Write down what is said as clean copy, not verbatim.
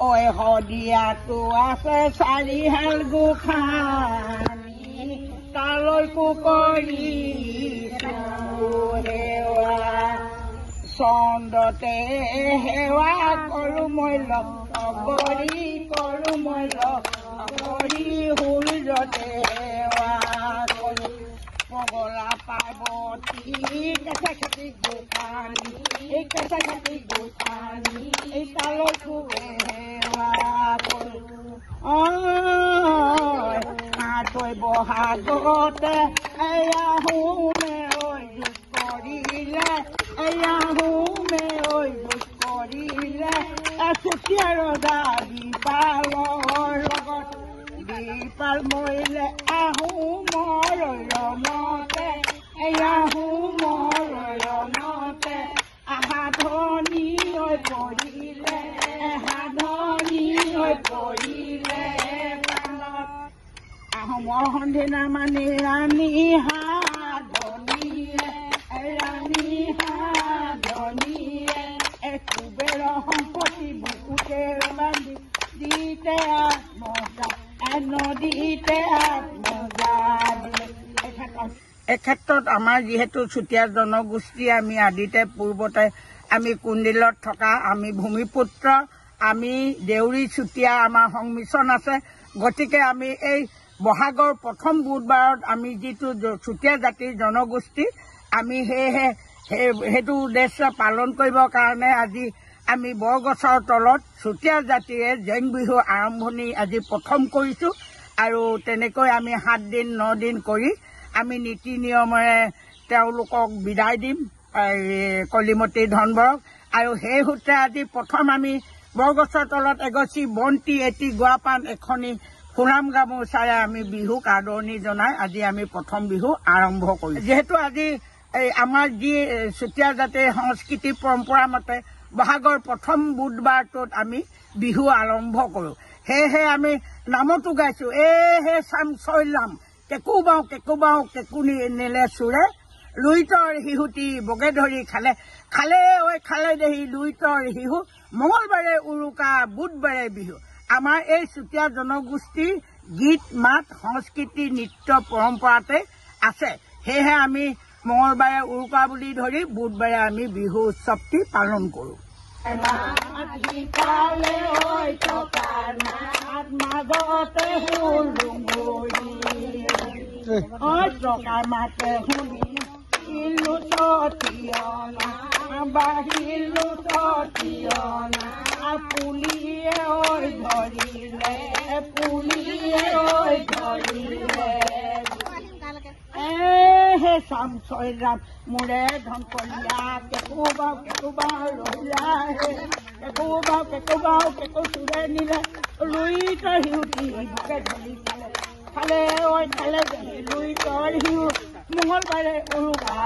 ঐ শদিয়াতো আছে চাৰিহাল গোসাঁনী তালৈকো কৰি সেৱা চন্দতে সেৱা কৰোঁ মই লগৰি কৰোঁ মই লগৰি সূৰ্যতে সেৱা কৰোঁ পগলা পাৰ্বতী কেঁচা খেতি গোসাঁনী এই কেঁচা খেতি গোসাঁনী এই তালৈকো সেৱা কৰোঁ তই বহাগতে এয়া হোমে ঐ দুখ কৰিলে এয়া হোমে ঐ দুখ কৰিলে চুতীয়া ৰজা বিপালৰ লগত বিপাল মৰিলে আহোমৰ ৰমতে এয়া হোমৰ ৰমতে আহাধনী হৈ পৰিলে এহাধনী হৈ পৰিলে আহোমৰ সন্ধিনা মানে ৰাণী হাধনীয়ে কুবেৰ সম্পত্তি বুকুতে বান্ধি দিতে আত্মজা নদীতে আত্মজা দিলে। এই ক্ষেত্ৰত আমাৰ যিহেতু চুতীয়া জনগোষ্ঠী আমি আদিতে পূৰ্বতে আমি কুণ্ডিলত থকা আমি ভূমিপুত্ৰ আমি দেউৰী চুতীয়া আমাৰ সংমিশ্ৰণ আছে গতিকে আমি এই বহাগৰ প্ৰথম বুধবাৰত আমি যিটো চুতীয়া জাতিৰ জনগোষ্ঠী আমি সেয়েহে সেইটো উদ্দেশ্য পালন কৰিবৰ কাৰণে আজি আমি বৰগছৰ তলত চুতীয়া জাতিৰে জৈন বিহু আৰম্ভণি আজি প্ৰথম কৰিছোঁ আৰু তেনেকৈ আমি 7 দিন 9 দিন কৰি আমি নীতি নিয়মেৰে তেওঁলোকক বিদায় দিম কলিমতী ধনবৰক আৰু সেই সূত্ৰে আজি প্ৰথম আমি বৰগছৰ তলত এগছি বন্তি এটি গুৱাপান এখনি সুনাম গামোচাৰে আমি বিহুক আদৰণি জনাই আজি আমি প্ৰথম বিহু আৰম্ভ কৰিম যিহেতু আজি আমাৰ যি চুতীয়া জাতিৰ সংস্কৃতি পৰম্পৰা মতে বহাগৰ প্ৰথম বুধবাৰটোত আমি বিহু আৰম্ভ কৰোঁ সেয়েহে আমি নামতো গাইছোঁ হে চাম চৈলাম কেকু বাওঁ কেকুনি নেলে চোৰে লুইতৰ শিহুটি বগে ধৰি খালে খালে দেহি লুইতৰ শিহু মঙলবাৰে উৰুকা বুধবাৰে বিহু আমাৰ এই চুতীয়া জনগোষ্ঠীৰ গীত মাত সংস্কৃতি নৃত্য পৰম্পৰাতে আছে সেয়েহে আমি মঙলবাৰে উৰুকা বুলি ধৰি বুধবাৰে আমি বিহু উৎসৱটি পালন কৰোঁ পুলিয়ে ঐ ধৰিলে হে চাম চৈলাম মোৰে ধন কলিয়া কেকু বাওঁ ৰহিলা হে কেকু বাওঁ কেকু চুৰে নিলে লুইতৰ শিহুটি বুকে ধৰি খালে লুইতৰ শিহু মঙলবাৰে উৰুকা